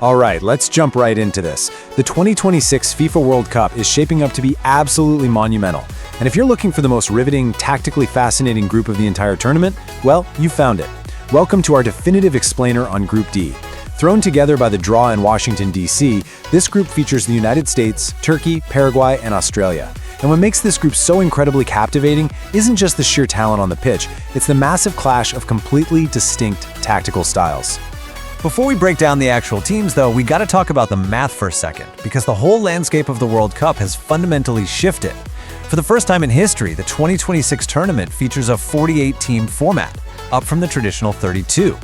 Alright, let's jump right into this. The 2026 FIFA World Cup is shaping up to be absolutely monumental. And if you're looking for the most riveting, tactically fascinating group of the entire tournament, well, you found it. Welcome to our definitive explainer on Group D. Thrown together by the draw in Washington, D.C., this group features the United States, Turkey, Paraguay, and Australia. And what makes this group so incredibly captivating isn't just the sheer talent on the pitch, it's the massive clash of completely distinct tactical styles. Before we break down the actual teams, though, we gotta talk about the math for a second, because the whole landscape of the World Cup has fundamentally shifted. For the first time in history, the 2026 tournament features a 48-team format, up from the traditional 32.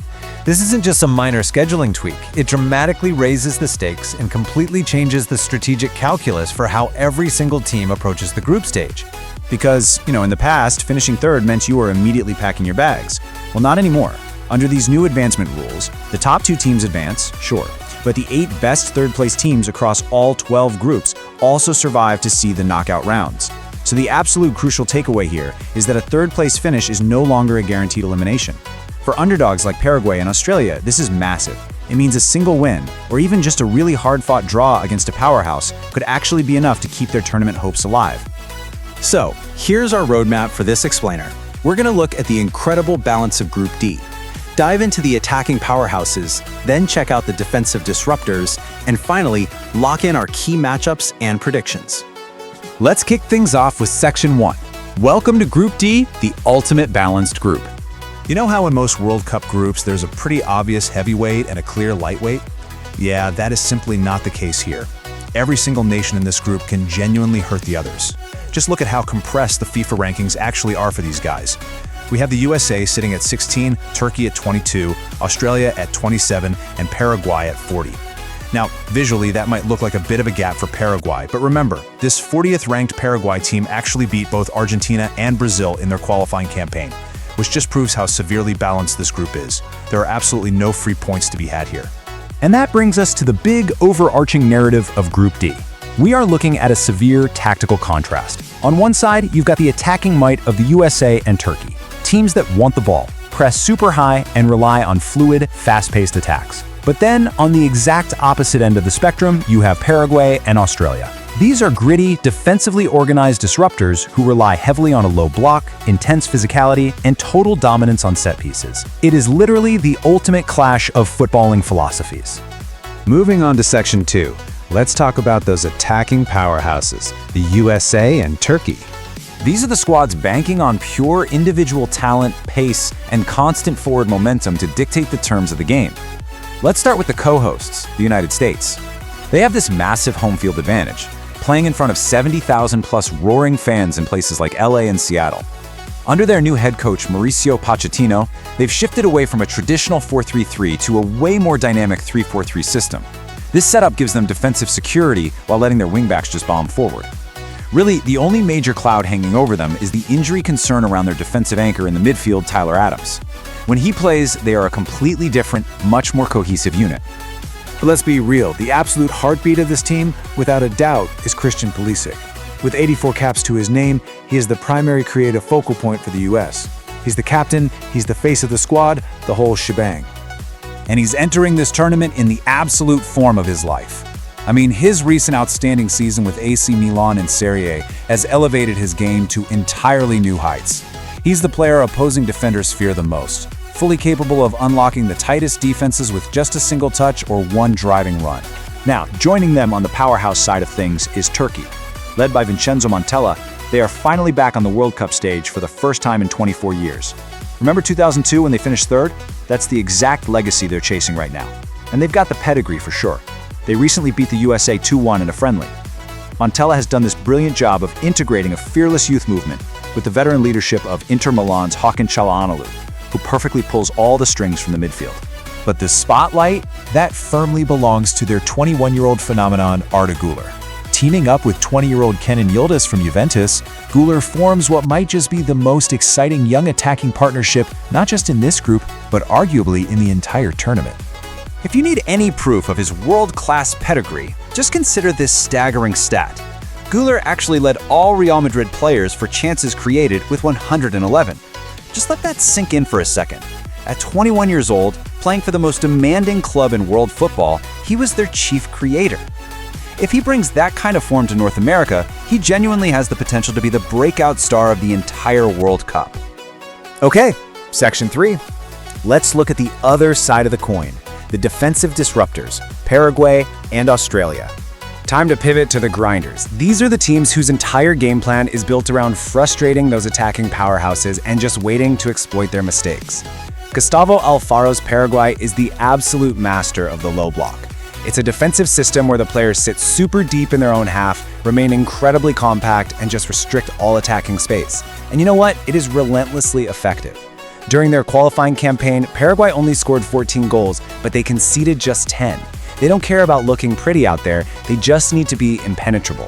This isn't just a minor scheduling tweak, it dramatically raises the stakes and completely changes the strategic calculus for how every single team approaches the group stage. Because, in the past, finishing third meant you were immediately packing your bags. Well, not anymore. Under these new advancement rules, the top 2 teams advance, sure, but the 8 best third-place teams across all 12 groups also survive to see the knockout rounds. So the absolute crucial takeaway here is that a third-place finish is no longer a guaranteed elimination. For underdogs like Paraguay and Australia, this is massive. It means a single win, or even just a really hard-fought draw against a powerhouse, could actually be enough to keep their tournament hopes alive. So, here's our roadmap for this explainer. We're going to look at the incredible balance of Group D. Dive into the attacking powerhouses, then check out the defensive disruptors, and finally, lock in our key matchups and predictions. Let's kick things off with Section 1. Welcome to Group D, the ultimate balanced group. You know how in most World Cup groups there's a pretty obvious heavyweight and a clear lightweight? Yeah, that is simply not the case here. Every single nation in this group can genuinely hurt the others. Just look at how compressed the FIFA rankings actually are for these guys. We have the USA sitting at 16, Turkey at 22, Australia at 27, and Paraguay at 40. Now, visually, that might look like a bit of a gap for Paraguay, but remember, this 40th ranked Paraguay team actually beat both Argentina and Brazil in their qualifying campaign, which just proves how severely balanced this group is. There are absolutely no free points to be had here. And that brings us to the big overarching narrative of Group D. We are looking at a severe tactical contrast. On one side, you've got the attacking might of the USA and Turkey, teams that want the ball, press super high, and rely on fluid, fast-paced attacks. But then, on the exact opposite end of the spectrum, you have Paraguay and Australia. These are gritty, defensively organized disruptors who rely heavily on a low block, intense physicality, and total dominance on set pieces. It is literally the ultimate clash of footballing philosophies. Moving on to Section 2, let's talk about those attacking powerhouses, the USA and Turkey. These are the squads banking on pure individual talent, pace, and constant forward momentum to dictate the terms of the game. Let's start with the co-hosts, the United States. They have this massive home field advantage, playing in front of 70,000 plus roaring fans in places like LA and Seattle. Under their new head coach, Mauricio Pochettino, they've shifted away from a traditional 4-3-3 to a way more dynamic 3-4-3 system. This setup gives them defensive security while letting their wingbacks just bomb forward. Really, the only major cloud hanging over them is the injury concern around their defensive anchor in the midfield, Tyler Adams. When he plays, they are a completely different, much more cohesive unit. But let's be real, the absolute heartbeat of this team, without a doubt, is Christian Pulisic. With 84 caps to his name, he is the primary creative focal point for the US. He's the captain, he's the face of the squad, the whole shebang. And he's entering this tournament in the absolute form of his life. I mean, his recent outstanding season with AC Milan and Serie A has elevated his game to entirely new heights. He's the player opposing defenders fear the most, fully capable of unlocking the tightest defenses with just a single touch or one driving run. Now, joining them on the powerhouse side of things is Turkey. Led by Vincenzo Montella, they are finally back on the World Cup stage for the first time in 24 years. Remember 2002 when they finished third? That's the exact legacy they're chasing right now. And they've got the pedigree for sure. They recently beat the USA 2-1 in a friendly. Montella has done this brilliant job of integrating a fearless youth movement with the veteran leadership of Inter Milan's Hakan Çalhanoğlu, who perfectly pulls all the strings from the midfield. But the spotlight, that firmly belongs to their 21-year-old phenomenon, Arda Güler. Teaming up with 20-year-old Kenan Yıldız from Juventus, Güler forms what might just be the most exciting young attacking partnership, not just in this group, but arguably in the entire tournament. If you need any proof of his world-class pedigree, just consider this staggering stat. Güler actually led all Real Madrid players for chances created with 111. Just let that sink in for a second. At 21 years old, Playing for the most demanding club in world football, he was their chief creator. If he brings that kind of form to North America, he genuinely has the potential to be the breakout star of the entire World Cup. Okay, Section 3. Let's look at the other side of the coin, the defensive disruptors, Paraguay and Australia. Time to pivot to the grinders. These are the teams whose entire game plan is built around frustrating those attacking powerhouses and just waiting to exploit their mistakes. Gustavo Alfaro's Paraguay is the absolute master of the low block. It's a defensive system where the players sit super deep in their own half, remain incredibly compact, and just restrict all attacking space. And you know what? It is relentlessly effective. During their qualifying campaign, Paraguay only scored 14 goals, but they conceded just 10. They don't care about looking pretty out there, they just need to be impenetrable.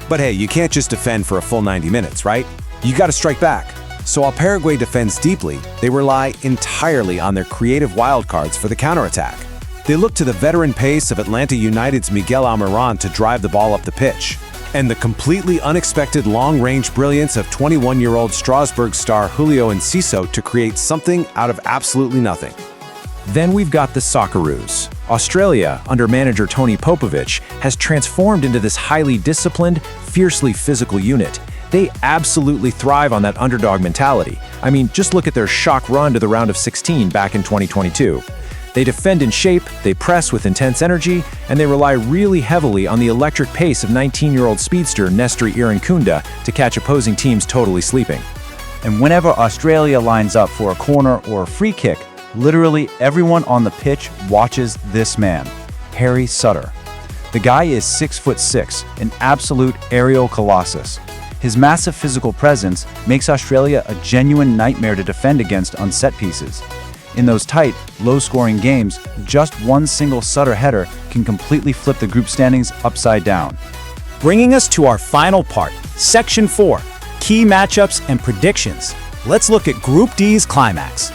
But hey, you can't just defend for a full 90 minutes, right? You gotta strike back. So while Paraguay defends deeply, they rely entirely on their creative wildcards for the counterattack. They look to the veteran pace of Atlanta United's Miguel Almirón to drive the ball up the pitch, and the completely unexpected long-range brilliance of 21-year-old Strasbourg star Julio Enciso to create something out of absolutely nothing. Then we've got the Socceroos. Australia, under manager Tony Popovich, has transformed into this highly disciplined, fiercely physical unit. They absolutely thrive on that underdog mentality. I mean, just look at their shock run to the round of 16 back in 2022. They defend in shape, they press with intense energy, and they rely really heavily on the electric pace of 19-year-old speedster Nestor Irankunda to catch opposing teams totally sleeping. And whenever Australia lines up for a corner or a free kick, literally everyone on the pitch watches this man, Harry Sutter. The guy is 6'6", an absolute aerial colossus. His massive physical presence makes Australia a genuine nightmare to defend against on set pieces. In those tight, low-scoring games, just one single Sutter header can completely flip the group standings upside down. Bringing us to our final part, Section 4, Key Matchups and Predictions. Let's look at Group D's climax.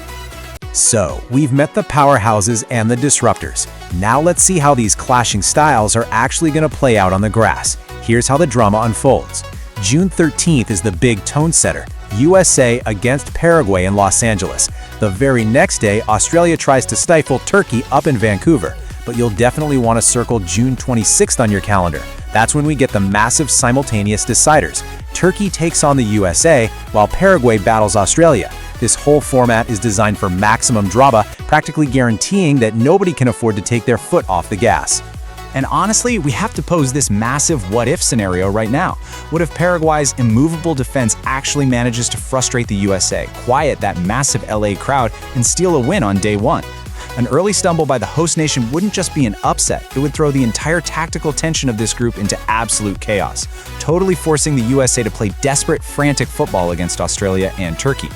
So, we've met the powerhouses and the disruptors. Now let's see how these clashing styles are actually going to play out on the grass. Here's how the drama unfolds. June 13th is the big tone setter, USA against Paraguay in Los Angeles. The very next day, Australia tries to stifle Turkey up in Vancouver, but you'll definitely want to circle June 26th on your calendar. That's when we get the massive simultaneous deciders. Turkey takes on the USA, while Paraguay battles Australia. This whole format is designed for maximum drama, practically guaranteeing that nobody can afford to take their foot off the gas. And honestly, we have to pose this massive what-if scenario right now. What if Paraguay's immovable defense actually manages to frustrate the USA, quiet that massive LA crowd, and steal a win on day one? An early stumble by the host nation wouldn't just be an upset, it would throw the entire tactical tension of this group into absolute chaos, totally forcing the USA to play desperate, frantic football against Australia and Turkey.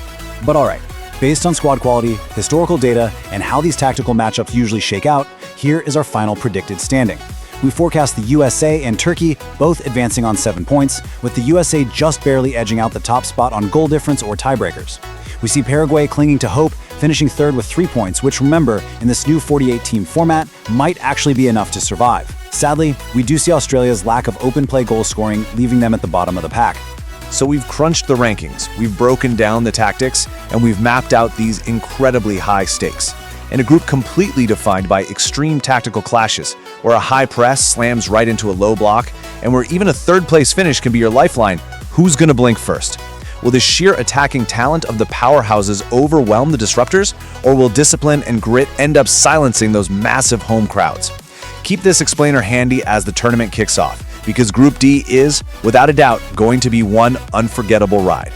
But alright, based on squad quality, historical data, and how these tactical matchups usually shake out, here is our final predicted standing. We forecast the USA and Turkey both advancing on 7 points, with the USA just barely edging out the top spot on goal difference or tiebreakers. We see Paraguay clinging to hope, finishing third with 3 points, which, remember, in this new 48-team format, might actually be enough to survive. Sadly, we do see Australia's lack of open play goal scoring leaving them at the bottom of the pack. So we've crunched the rankings, we've broken down the tactics, and we've mapped out these incredibly high stakes. In a group completely defined by extreme tactical clashes, where a high press slams right into a low block, and where even a third-place finish can be your lifeline, who's gonna blink first? Will the sheer attacking talent of the powerhouses overwhelm the disruptors, or will discipline and grit end up silencing those massive home crowds? Keep this explainer handy as the tournament kicks off, because Group D is, without a doubt, going to be one unforgettable ride.